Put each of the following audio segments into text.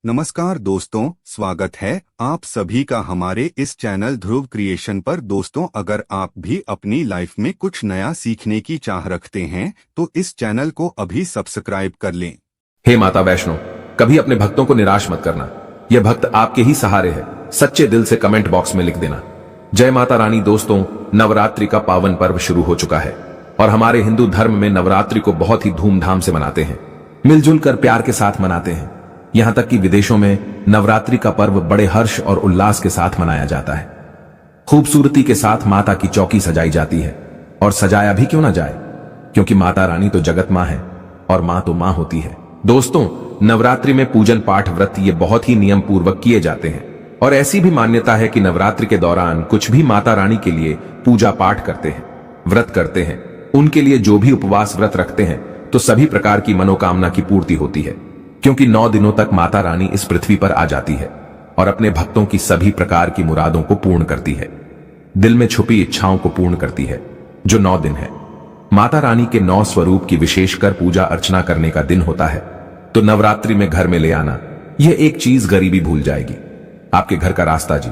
नमस्कार दोस्तों, स्वागत है आप सभी का हमारे इस चैनल ध्रुव क्रिएशन पर। दोस्तों, अगर आप भी अपनी लाइफ में कुछ नया सीखने की चाह रखते हैं तो इस चैनल को अभी सब्सक्राइब कर लें। हे माता वैष्णो, कभी अपने भक्तों को निराश मत करना। यह भक्त आपके ही सहारे है। सच्चे दिल से कमेंट बॉक्स में लिख देना जय माता रानी। दोस्तों, नवरात्रि का पावन पर्व शुरू हो चुका है और हमारे हिंदू धर्म में नवरात्रि को बहुत ही धूमधाम से मनाते हैं। मिलजुल कर प्यार के साथ मनाते हैं। यहां तक कि विदेशों में नवरात्रि का पर्व बड़े हर्ष और उल्लास के साथ मनाया जाता है। खूबसूरती के साथ माता की चौकी सजाई जाती है, और सजाया भी क्यों ना जाए, क्योंकि माता रानी तो जगत मां है और मां तो मां होती है। दोस्तों, नवरात्रि में पूजन पाठ व्रत ये बहुत ही नियम पूर्वक किए जाते हैं, और ऐसी भी मान्यता है कि नवरात्रि के दौरान कुछ भी माता रानी के लिए पूजा पाठ करते हैं, व्रत करते हैं, उनके लिए जो भी उपवास व्रत रखते हैं, तो सभी प्रकार की मनोकामना की पूर्ति होती है। क्योंकि 9 दिनों तक माता रानी इस पृथ्वी पर आ जाती है और अपने भक्तों की सभी प्रकार की मुरादों को पूर्ण करती है, दिल में छुपी इच्छाओं को पूर्ण करती है। जो 9 दिन है, माता रानी के 9 स्वरूप की विशेषकर पूजा अर्चना करने का दिन होता है। तो नवरात्रि में घर में ले आना, यह एक चीज गरीबी भूल जाएगी, आपके घर का रास्ता जी।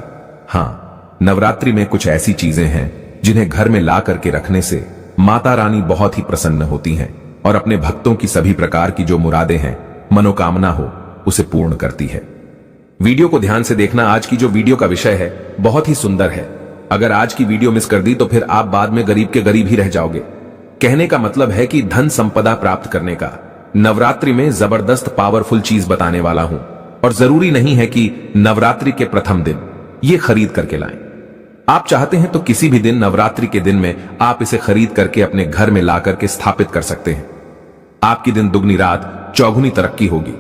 हाँ, नवरात्रि में कुछ ऐसी चीजें हैं जिन्हें घर में ला करके रखने से माता रानी बहुत ही प्रसन्न होती हैं और अपने भक्तों की सभी प्रकार की जो मुरादें हैं, मनोकामना हो, उसे पूर्ण करती है। वीडियो को ध्यान से देखना। आज की जो वीडियो का विषय है बहुत ही सुंदर है। अगर आज की वीडियो मिस कर दी तो फिर आप बाद में गरीब के गरीब ही रह जाओगे। कहने का मतलब है कि धन संपदा प्राप्त करने का नवरात्रि में जबरदस्त पावरफुल चीज बताने वाला हूं, और जरूरी नहीं है कि नवरात्रि के प्रथम दिन ये खरीद करके लाएं। आप चाहते हैं तो किसी भी दिन नवरात्रि के दिन में आप इसे खरीद करके अपने घर में ला करके स्थापित कर सकते हैं। आपकी दिन दुगनी रात चौगुनी तरक्की होगी।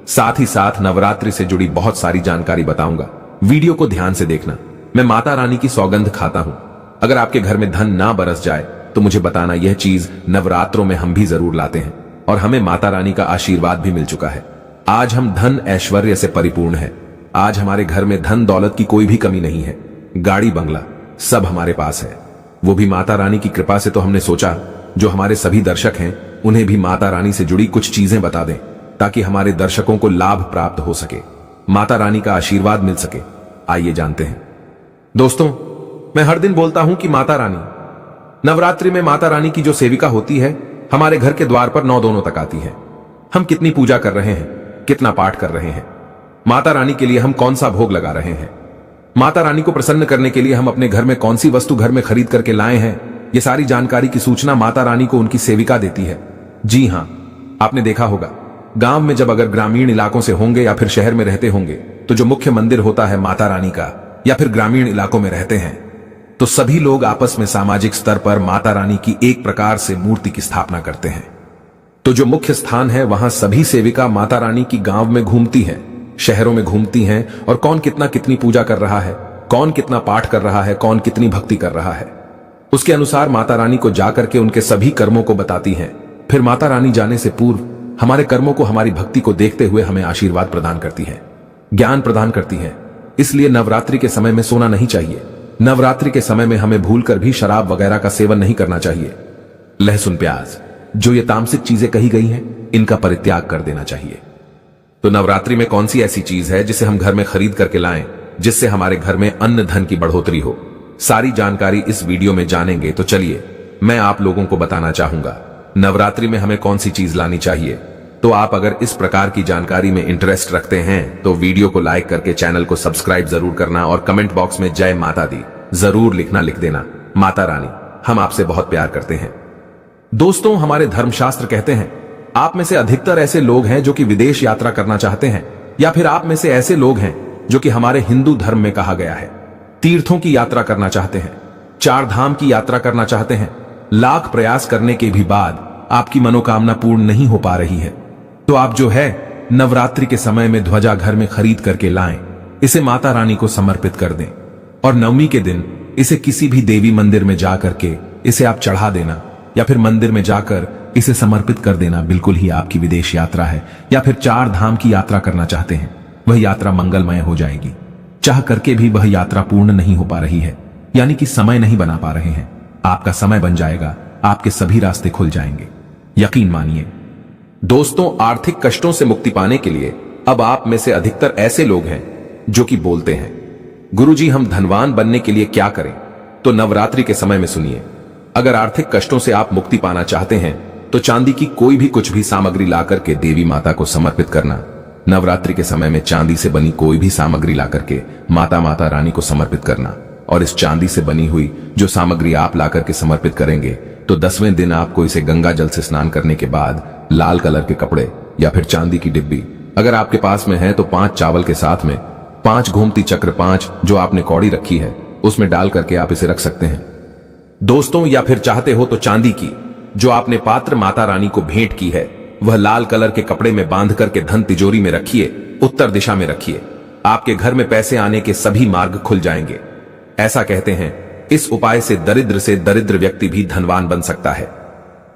साथ ही साथ नवरात्रि से जुड़ी बहुत सारी जानकारी बताऊंगा। वीडियो को ध्यान से देखना। मैं माता रानी की सौगंध खाता हूं, अगर आपके घर में धन ना बरस जाए तो मुझे बताना। यह चीज नवरात्रों में हम भी जरूर लाते हैं और हमें माता रानी का आशीर्वाद भी मिल चुका है। आज हम धन ऐश्वर्य से परिपूर्ण है। आज हमारे घर में धन दौलत की कोई भी कमी नहीं है। गाड़ी बंगला सब हमारे पास है, वो भी माता रानी की कृपा से। तो हमने सोचा जो हमारे सभी दर्शक हैं उन्हें भी माता रानी से जुड़ी कुछ चीजें बता दें, ताकि हमारे दर्शकों को लाभ प्राप्त हो सके, माता रानी का आशीर्वाद मिल सके। आइए जानते हैं। दोस्तों, मैं हर दिन बोलता हूं कि माता रानी, नवरात्रि में माता रानी की जो सेविका होती है हमारे घर के द्वार पर 9 दिनों तक आती है। हम कितनी पूजा कर रहे हैं, कितना पाठ कर रहे हैं, माता रानी के लिए हम कौन सा भोग लगा रहे हैं, माता रानी को प्रसन्न करने के लिए हम अपने घर में कौन सी वस्तु घर में खरीद करके लाए हैं, ये सारी जानकारी की सूचना माता रानी को उनकी सेविका देती है। जी हां, आपने देखा होगा गांव में जब अगर ग्रामीण इलाकों से होंगे या फिर शहर में रहते होंगे तो जो मुख्य मंदिर होता है माता रानी का, या फिर ग्रामीण इलाकों में रहते हैं तो सभी लोग आपस में सामाजिक स्तर पर माता रानी की एक प्रकार से मूर्ति की स्थापना करते हैं। तो जो मुख्य स्थान है वहां सभी सेविका माता रानी की गांव में घूमती हैं, शहरों में घूमती हैं, और कौन कितना कितनी पूजा कर रहा है, कौन कितना पाठ कर रहा है, कौन कितनी भक्ति कर रहा है, उसके अनुसार माता रानी को जाकर के उनके सभी कर्मों को बताती हैं। फिर माता रानी जाने से पूर्व हमारे कर्मों को, हमारी भक्ति को देखते हुए हमें आशीर्वाद प्रदान करती है, ज्ञान प्रदान करती है। इसलिए नवरात्रि के समय में सोना नहीं चाहिए। नवरात्रि के समय में हमें भूलकर भी शराब वगैरह का सेवन नहीं करना चाहिए। लहसुन प्याज, जो ये तामसिक चीजें कही गई हैं, इनका परित्याग कर देना चाहिए। तो नवरात्रि में कौन सी ऐसी चीज है जिसे हम घर में खरीद करके लाएं, जिससे हमारे घर में अन्न धन की बढ़ोतरी हो? सारी जानकारी इस वीडियो में जानेंगे। तो चलिए मैं आप लोगों को बताना चाहूंगा नवरात्रि में हमें कौन सी चीज लानी चाहिए। तो आप अगर इस प्रकार की जानकारी में इंटरेस्ट रखते हैं तो वीडियो को लाइक करके चैनल को सब्सक्राइब जरूर करना, और कमेंट बॉक्स में जय माता दी जरूर लिखना, लिख देना। माता रानी, हम आपसे बहुत प्यार करते हैं। दोस्तों, हमारे धर्मशास्त्र कहते हैं आप में से अधिकतर ऐसे लोग हैं जो कि विदेश यात्रा करना चाहते हैं, या फिर आप में से ऐसे लोग हैं जो कि हमारे हिंदू धर्म में कहा गया है तीर्थों की यात्रा करना चाहते हैं, 4 धाम की यात्रा करना चाहते हैं। लाख प्रयास करने के भी बाद आपकी मनोकामना पूर्ण नहीं हो पा रही है, तो आप जो है नवरात्रि के समय में ध्वजा घर में खरीद करके लाएं, इसे माता रानी को समर्पित कर दें, और नवमी के दिन इसे किसी भी देवी मंदिर में जाकर के इसे आप चढ़ा देना, या फिर मंदिर में जाकर इसे समर्पित कर देना। बिल्कुल ही आपकी विदेश यात्रा है या फिर 4 धाम की यात्रा करना चाहते हैं, वह यात्रा मंगलमय हो जाएगी। चाह करके भी वह यात्रा पूर्ण नहीं हो पा रही है, यानी कि समय नहीं बना पा रहे हैं, आपका समय बन जाएगा, आपके सभी रास्ते खुल जाएंगे, यकीन मानिए। दोस्तों, आर्थिक कष्टों से मुक्ति पाने के लिए अब आप में से अधिकतर ऐसे लोग हैं जो कि बोलते हैं, गुरुजी हम धनवान बनने के लिए क्या करें? तो नवरात्रि के समय में सुनिए। अगर आर्थिक कष्टों से आप मुक्ति पाना चाहते हैं तो चांदी की कोई भी कुछ भी सामग्री लाकर के देवी माता को समर्पित करना। नवरात्रि के समय में चांदी से बनी कोई भी सामग्री लाकर के माता रानी को समर्पित करना, और इस चांदी से बनी हुई जो सामग्री आप लाकर के समर्पित करेंगे तो 10वें दिन आपको इसे गंगा जल से स्नान करने के बाद लाल कलर के कपड़े या फिर चांदी की डिब्बी अगर आपके पास में है तो 5 चावल के साथ में 5 घूमती चक्र 5 जो आपने कौड़ी रखी है उसमें डाल करके आप इसे रख सकते हैं दोस्तों। या फिर चाहते हो तो चांदी की जो आपने पात्र माता रानी को भेंट की है वह लाल कलर के कपड़े में बांध करके धन तिजोरी में रखिए, उत्तर दिशा में रखिए। आपके घर में पैसे आने के सभी मार्ग खुल जाएंगे। ऐसा कहते हैं इस उपाय से दरिद्र व्यक्ति भी धनवान बन सकता है।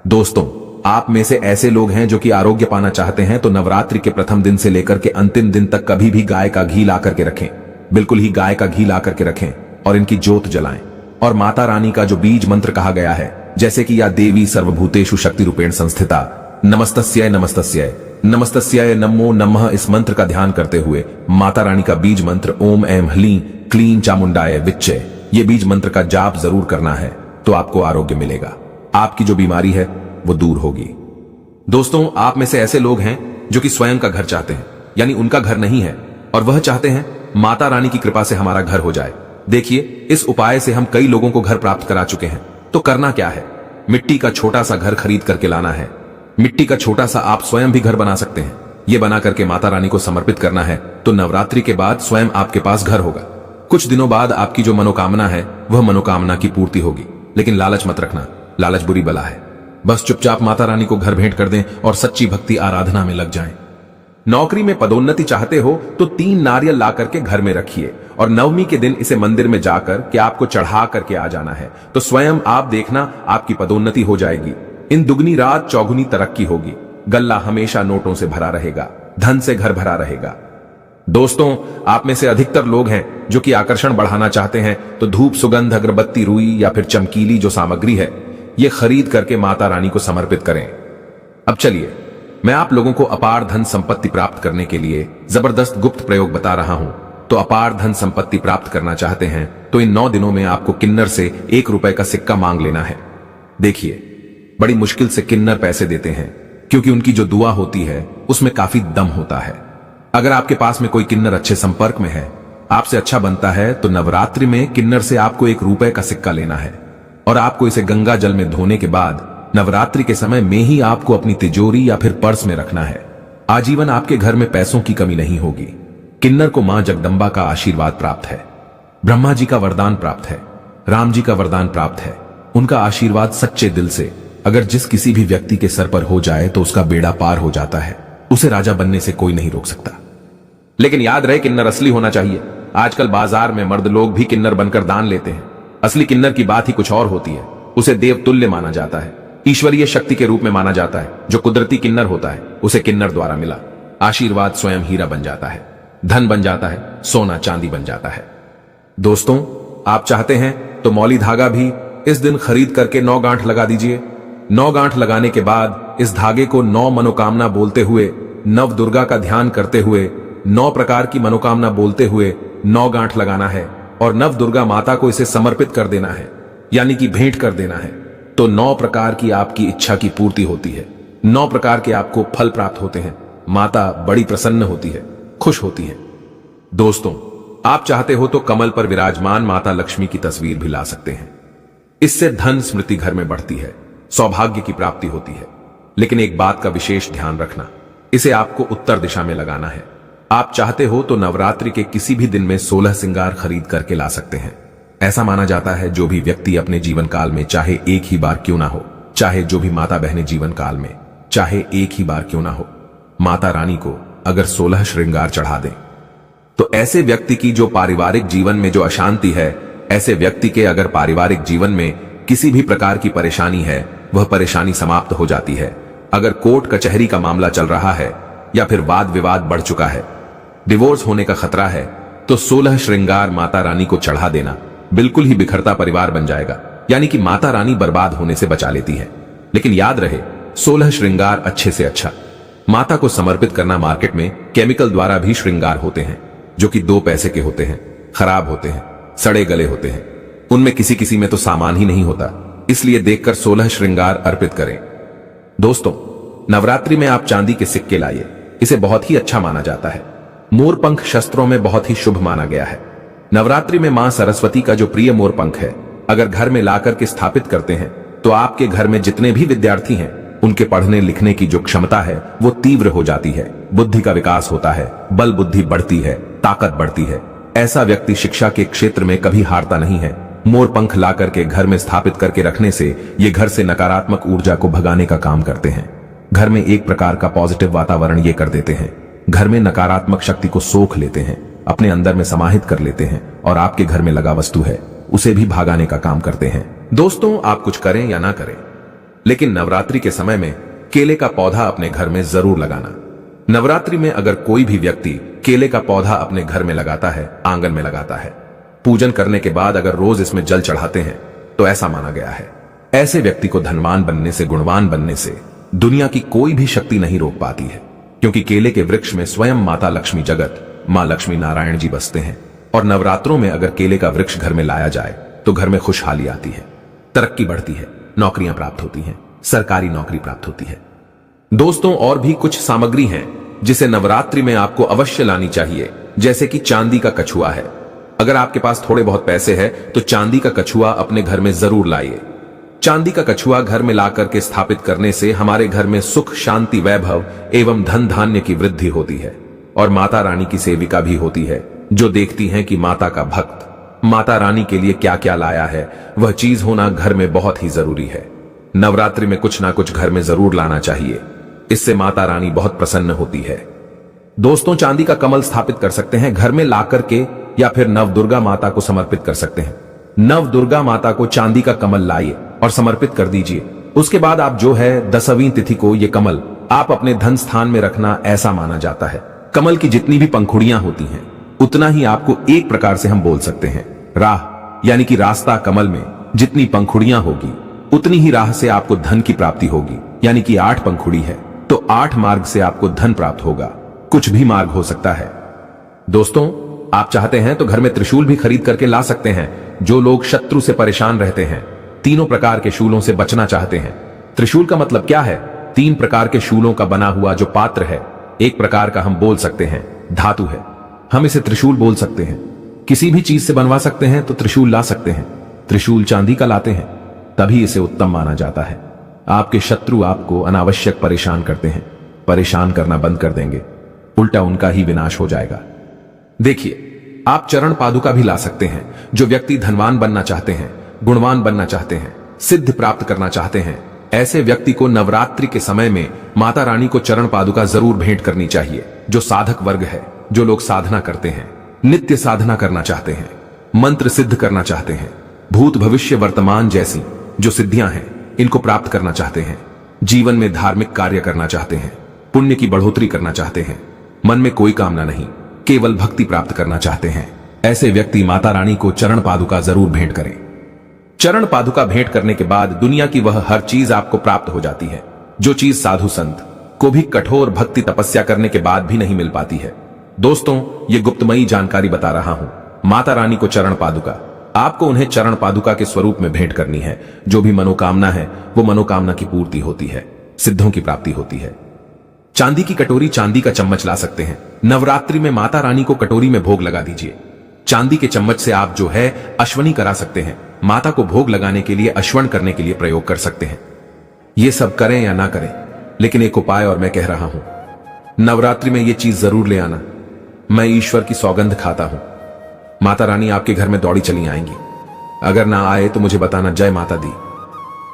दोस्तों, आप में से ऐसे लोग हैं जो कि आरोग्य पाना चाहते हैं तो नवरात्रि के प्रथम दिन से लेकर के अंतिम दिन तक कभी भी गाय का घी ला करके रखें, बिल्कुल ही गाय का घी ला करके रखें और इनकी ज्योत जलाएं। और माता रानी का जो बीज मंत्र कहा गया है जैसे कि या देवी सर्वभूतेषु शक्ति रूपेण संस्थिता नमस्तस्यै नमस्तस्यै नमस्तस्यै नमो नमः, इस मंत्र का ध्यान करते हुए माता रानी का बीज मंत्र ओम ऐं ह्लीं क्लीं चामुंडाय विच्चे, ये बीज मंत्र का जाप जरूर करना है तो आपको आरोग्य मिलेगा, आपकी जो बीमारी है वो दूर होगी। दोस्तों, आप में से ऐसे लोग हैं जो कि स्वयं का घर चाहते हैं, यानी उनका घर नहीं है और वह चाहते हैं माता रानी की कृपा से हमारा घर हो जाए। देखिए, इस उपाय से हम कई लोगों को घर प्राप्त करा चुके हैं। तो करना क्या है, मिट्टी का छोटा सा घर खरीद करके लाना है। मिट्टी का छोटा सा आप स्वयं भी घर बना सकते हैं। ये बना करके माता रानी को समर्पित करना है तो नवरात्रि के बाद स्वयं आपके पास घर होगा। कुछ दिनों बाद आपकी जो मनोकामना है वह मनोकामना की पूर्ति होगी। लेकिन लालच मत रखना, लालच बुरी बला है। बस चुपचाप माता रानी को घर भेंट कर दें और सच्ची भक्ति आराधना में लग जाएं। नौकरी में पदोन्नति चाहते हो तो 3 नारियल ला करके घर में रखिए और नवमी के दिन इसे मंदिर में जाकर के आपको चढ़ा करके आ जाना है तो स्वयं आप देखना आपकी पदोन्नति हो जाएगी। इन दुगनी रात चौगुनी तरक्की होगी। गल्ला हमेशा नोटों से भरा रहेगा, धन से घर भरा रहेगा। दोस्तों, आप में से अधिकतर लोग हैं जो कि आकर्षण बढ़ाना चाहते हैं तो धूप सुगंध अगरबत्ती रुई या फिर चमकीली जो सामग्री है ये खरीद करके माता रानी को समर्पित करें। अब चलिए मैं आप लोगों को अपार धन संपत्ति प्राप्त करने के लिए जबरदस्त गुप्त प्रयोग बता रहा हूं। तो अपार धन संपत्ति प्राप्त करना चाहते हैं तो इन 9 दिनों में आपको किन्नर से 1 रुपए का सिक्का मांग लेना है। देखिए, बड़ी मुश्किल से किन्नर पैसे देते हैं क्योंकि उनकी जो दुआ होती है उसमें काफी दम होता है। अगर आपके पास में कोई किन्नर अच्छे संपर्क में है, आपसे अच्छा बनता है तो नवरात्रि में किन्नर से आपको 1 रुपए का सिक्का लेना है और आपको इसे गंगा जल में धोने के बाद नवरात्रि के समय में ही आपको अपनी तिजोरी या फिर पर्स में रखना है। आजीवन आपके घर में पैसों की कमी नहीं होगी। किन्नर को मां जगदंबा का आशीर्वाद प्राप्त है, ब्रह्मा जी का वरदान प्राप्त है, राम जी का वरदान प्राप्त है। उनका आशीर्वाद सच्चे दिल से अगर जिस किसी भी व्यक्ति के सर पर हो जाए तो उसका बेड़ा पार हो जाता है। उसे राजा बनने से कोई नहीं रोक सकता। लेकिन याद रहे किन्नर असली होना चाहिए। आजकल बाजार में मर्द लोग भी किन्नर बनकर दान लेते हैं। असली किन्नर की बात ही कुछ और होती है। उसे देव तुल्य माना जाता है, ईश्वरीय शक्ति के रूप में माना जाता है। जो कुदरती किन्नर होता है उसे किन्नर द्वारा मिला आशीर्वाद स्वयं हीरा बन जाता है, धन बन जाता है, सोना चांदी बन जाता है। दोस्तों, आप चाहते हैं तो मौली धागा भी इस दिन खरीद करके 9 गांठ लगा दीजिए। 9 गांठ लगाने के बाद इस धागे को 9 मनोकामना बोलते हुए, नव दुर्गा का ध्यान करते हुए, 9 प्रकार की मनोकामना बोलते हुए 9 गांठ लगाना है और नव दुर्गा माता को इसे समर्पित कर देना है, यानी कि भेंट कर देना है। तो 9 प्रकार की आपकी इच्छा की पूर्ति होती है, 9 प्रकार के आपको फल प्राप्त होते हैं। माता बड़ी प्रसन्न होती है, खुश होती है। दोस्तों, आप चाहते हो तो कमल पर विराजमान माता लक्ष्मी की तस्वीर भी ला सकते हैं। इससे धन स्मृति घर में बढ़ती है, सौभाग्य की प्राप्ति होती है। लेकिन एक बात का विशेष ध्यान रखना, इसे आपको उत्तर दिशा में लगाना है। आप चाहते हो तो नवरात्रि के किसी भी दिन में 16 श्रृंगार खरीद करके ला सकते हैं। ऐसा माना जाता है जो भी व्यक्ति अपने जीवन काल में चाहे एक ही बार क्यों ना हो, चाहे जो भी माता बहनें जीवन काल में चाहे एक ही बार क्यों ना हो, माता रानी को अगर 16 श्रृंगार चढ़ा दें तो ऐसे व्यक्ति की जो पारिवारिक जीवन में जो अशांति है, ऐसे व्यक्ति के अगर पारिवारिक जीवन में किसी भी प्रकार की परेशानी है, वह परेशानी समाप्त हो जाती है। अगर कोर्ट कचहरी का मामला चल रहा है या फिर वाद विवाद बढ़ चुका है, डिवोर्स होने का खतरा है, तो 16 श्रृंगार माता रानी को चढ़ा देना बिल्कुल ही बिखरता परिवार बन जाएगा। यानी कि माता रानी बर्बाद होने से बचा लेती है। लेकिन याद रहे, 16 श्रृंगार अच्छे से अच्छा, माता को समर्पित करना। मार्केट में केमिकल द्वारा भी श्रृंगार होते हैं जो कि 2 पैसे के होते हैं, खराब होते हैं, सड़े गले होते हैं। उनमें किसी किसी में तो सामान ही नहीं होता, इसलिए देखकर 16 श्रृंगार अर्पित करें। दोस्तों, नवरात्रि में आप चांदी के सिक्के लाइए, इसे बहुत ही अच्छा माना जाता है। मोरपंख शस्त्रों में बहुत ही शुभ माना गया है। नवरात्रि में मां सरस्वती का जो प्रिय मोरपंख है, अगर घर में लाकर के स्थापित करते हैं तो आपके घर में जितने भी विद्यार्थी हैं उनके पढ़ने लिखने की जो क्षमता है वो तीव्र हो जाती है, बुद्धि का विकास होता है, बल बुद्धि बढ़ती है, ताकत बढ़ती है। ऐसा व्यक्ति शिक्षा के क्षेत्र में कभी हारता नहीं है। मोरपंख ला करके घर में स्थापित करके रखने से ये घर से नकारात्मक ऊर्जा को भगाने का काम करते हैं। घर में एक प्रकार का पॉजिटिव वातावरण ये कर देते हैं। घर में नकारात्मक शक्ति को सोख लेते हैं, अपने अंदर में समाहित कर लेते हैं और आपके घर में लगा वस्तु है उसे भी भागाने का काम करते हैं। दोस्तों, आप कुछ करें या ना करें, लेकिन नवरात्रि के समय में केले का पौधा अपने घर में जरूर लगाना। नवरात्रि में अगर कोई भी व्यक्ति केले का पौधा अपने घर में लगाता है, आंगन में लगाता है, पूजन करने के बाद अगर रोज इसमें जल चढ़ाते हैं तो ऐसा माना गया है ऐसे व्यक्ति को धनवान बनने से, गुणवान बनने से दुनिया की कोई भी शक्ति नहीं रोक पाती है। क्योंकि केले के वृक्ष में स्वयं माता लक्ष्मी जगत मां लक्ष्मी नारायण जी बसते हैं। और नवरात्रों में अगर केले का वृक्ष घर में लाया जाए तो घर में खुशहाली आती है, तरक्की बढ़ती है, नौकरियां प्राप्त होती हैं, सरकारी नौकरी प्राप्त होती है। दोस्तों, और भी कुछ सामग्री हैं जिसे नवरात्रि में आपको अवश्य लानी चाहिए, जैसे कि चांदी का कछुआ है। अगर आपके पास थोड़े बहुत पैसे हैं तो चांदी का कछुआ अपने घर में जरूर लाइए। चांदी का कछुआ घर में ला करके स्थापित करने से हमारे घर में सुख, शांति, वैभव एवं धन धान्य की वृद्धि होती है। और माता रानी की सेविका भी होती है जो देखती हैं कि माता का भक्त माता रानी के लिए क्या क्या लाया है, वह चीज होना घर में बहुत ही जरूरी है। नवरात्रि में कुछ ना कुछ घर में जरूर लाना चाहिए, इससे माता रानी बहुत प्रसन्न होती है। दोस्तों, चांदी का कमल स्थापित कर सकते हैं घर में ला करके, या फिर नव दुर्गा माता को समर्पित कर सकते हैं। नव दुर्गा माता को चांदी का कमल लाइए और समर्पित कर दीजिए। उसके बाद आप जो है 10वीं तिथि को ये कमल आप अपने धन स्थान में रखना, ऐसा माना जाता है। कमल की जितनी भी पंखुड़ियां होती हैं उतना ही आपको, एक प्रकार से हम बोल सकते हैं, राह यानी कि रास्ता। कमल में जितनी पंखुड़ियां होगी उतनी ही राह से आपको धन की प्राप्ति होगी। यानी कि 8 पंखुड़ी है तो 8 मार्ग से आपको धन प्राप्त होगा। कुछ भी मार्ग हो सकता है। दोस्तों, आप चाहते हैं तो घर में त्रिशूल भी खरीद करके ला सकते हैं। जो लोग शत्रु से परेशान रहते हैं, तीनों प्रकार के शूलों से बचना चाहते हैं। त्रिशूल का मतलब क्या है? 3 प्रकार के शूलों का बना हुआ जो पात्र है, एक प्रकार का हम बोल सकते हैं धातु है, हम इसे त्रिशूल बोल सकते हैं। किसी भी चीज से बनवा सकते हैं तो त्रिशूल ला सकते हैं। त्रिशूल चांदी का लाते हैं तभी इसे उत्तम माना जाता है। आपके शत्रु आपको अनावश्यक परेशान करते हैं, परेशान करना बंद कर देंगे, उल्टा उनका ही विनाश हो जाएगा। देखिए, आप चरण पादुका भी ला सकते हैं। जो व्यक्ति धनवान बनना चाहते हैं, गुणवान बनना चाहते हैं, सिद्ध प्राप्त करना चाहते हैं, ऐसे व्यक्ति को नवरात्रि के समय में माता रानी को चरण पादुका जरूर भेंट करनी चाहिए। जो साधक वर्ग है, जो लोग साधना करते हैं, नित्य साधना करना चाहते हैं, मंत्र सिद्ध करना चाहते हैं, भूत भविष्य वर्तमान जैसी जो सिद्धियां हैं इनको प्राप्त करना चाहते हैं, जीवन में धार्मिक कार्य करना चाहते हैं, पुण्य की बढ़ोतरी करना चाहते हैं, मन में कोई कामना नहीं, केवल भक्ति प्राप्त करना चाहते हैं, ऐसे व्यक्ति माता रानी को चरण पादुका जरूर भेंट करें। चरण पादुका भेंट करने के बाद दुनिया की वह हर चीज आपको प्राप्त हो जाती है, जो चीज साधु संत को भी कठोर भक्ति तपस्या करने के बाद भी नहीं मिल पाती है। दोस्तों, ये गुप्तमयी जानकारी बता रहा हूं। माता रानी को चरण पादुका, आपको उन्हें चरण पादुका के स्वरूप में भेंट करनी है। जो भी मनोकामना है वो मनोकामना की पूर्ति होती है, सिद्धों की प्राप्ति होती है। चांदी की कटोरी, चांदी का चम्मच ला सकते हैं। नवरात्रि में माता रानी को कटोरी में भोग लगा दीजिए। चांदी के चम्मच से आप जो है अश्वनी करा सकते हैं। माता को भोग लगाने के लिए, अश्वन करने के लिए प्रयोग कर सकते हैं। ये सब करें या ना करें, लेकिन एक उपाय और मैं कह रहा हूं, नवरात्रि में ये चीज जरूर ले आना। मैं ईश्वर की सौगंध खाता हूं, माता रानी आपके घर में दौड़ी चली आएंगी। अगर ना आए तो मुझे बताना। जय माता दी।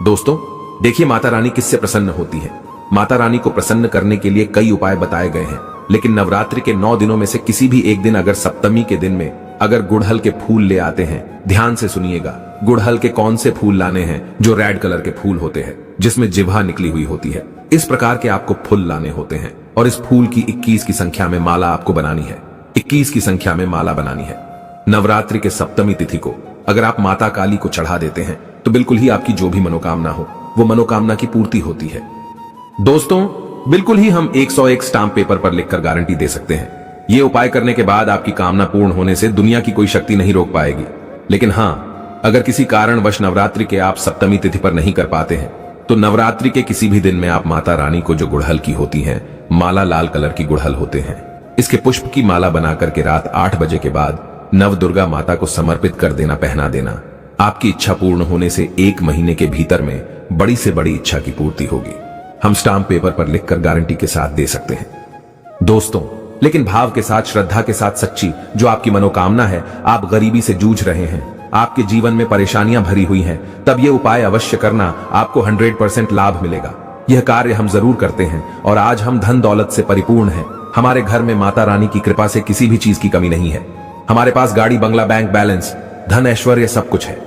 दोस्तों, देखिए माता रानी किससे प्रसन्न होती है। माता रानी को प्रसन्न करने के लिए कई उपाय बताए गए हैं, लेकिन नवरात्रि के 9 दिनों में से किसी भी एक दिन, अगर सप्तमी के दिन में अगर गुड़हल के फूल ले आते हैं, ध्यान से सुनिएगा, गुड़हल के कौन से फूल लाने हैं? जो रेड कलर के फूल होते हैं जिसमें जिह्वा निकली हुई होती है, इस प्रकार के आपको फूल लाने होते हैं। और इस फूल की 21 की संख्या में माला आपको बनानी है। 21 की संख्या में माला बनानी है। नवरात्रि के सप्तमी तिथि को अगर आप माता काली को चढ़ा देते हैं तो बिल्कुल ही आपकी जो भी मनोकामना हो वो मनोकामना की पूर्ति होती है। दोस्तों, बिल्कुल ही हम 101 स्टाम्प पेपर पर लिखकर गारंटी दे सकते हैं। ये उपाय करने के बाद आपकी कामना पूर्ण होने से दुनिया की कोई शक्ति नहीं रोक पाएगी। लेकिन हाँ, अगर किसी कारणवश नवरात्रि के आप सप्तमी तिथि पर नहीं कर पाते हैं तो नवरात्रि के किसी भी दिन में आप माता रानी को जो गुड़हल की होती हैं, माला लाल कलर की गुड़हल होते हैं, इसके पुष्प की माला बनाकर के रात 8 बजे के बाद नव दुर्गा माता को समर्पित कर देना, पहना देना। आपकी इच्छा पूर्ण होने से 1 महीने के भीतर में बड़ी से बड़ी इच्छा की पूर्ति होगी। हम स्टाम्प पेपर पर लिखकर गारंटी के साथ दे सकते हैं दोस्तों। लेकिन भाव के साथ, श्रद्धा के साथ सच्ची जो आपकी मनोकामना है, आप गरीबी से जूझ रहे हैं, आपके जीवन में परेशानियां भरी हुई हैं, तब यह उपाय अवश्य करना, आपको 100% लाभ मिलेगा। यह कार्य हम जरूर करते हैं और आज हम धन दौलत से परिपूर्ण हैं। हमारे घर में माता रानी की कृपा से किसी भी चीज की कमी नहीं है। हमारे पास गाड़ी, बंगला, बैंक बैलेंस, धन, ऐश्वर्य सब कुछ है।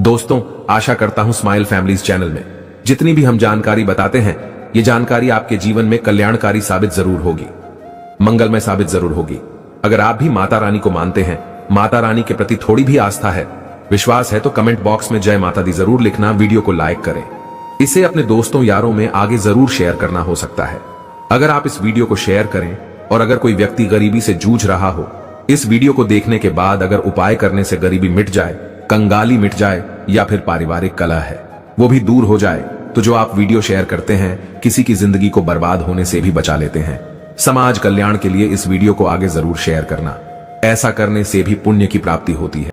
दोस्तों, आशा करता हूं स्माइल फैमिलीज चैनल में जितनी भी हम जानकारी बताते हैं, ये जानकारी आपके जीवन में कल्याणकारी साबित जरूर होगी, मंगलमय साबित जरूर होगी। अगर आप भी माता रानी को मानते हैं, माता रानी के प्रति थोड़ी भी आस्था है, विश्वास है, तो कमेंट बॉक्स में जय माता दी जरूर लिखना, वीडियो को लाइक करें। इसे अपने दोस्तों यारों में आगे जरूर शेयर करना हो सकता है। अगर आप इस वीडियो को शेयर करें और अगर कोई व्यक्ति गरीबी से जूझ रहा हो, इस वीडियो को देखने के बाद अगर उपाय करने से गरीबी मिट जाए, कंगाली मिट जाए या फिर पारिवारिक कलह है वो भी दूर हो जाए, तो जो आप वीडियो शेयर करते हैं किसी की जिंदगी को बर्बाद होने से भी बचा लेते हैं। समाज कल्याण के लिए इस वीडियो को आगे जरूर शेयर करना। ऐसा करने से भी पुण्य की प्राप्ति होती है।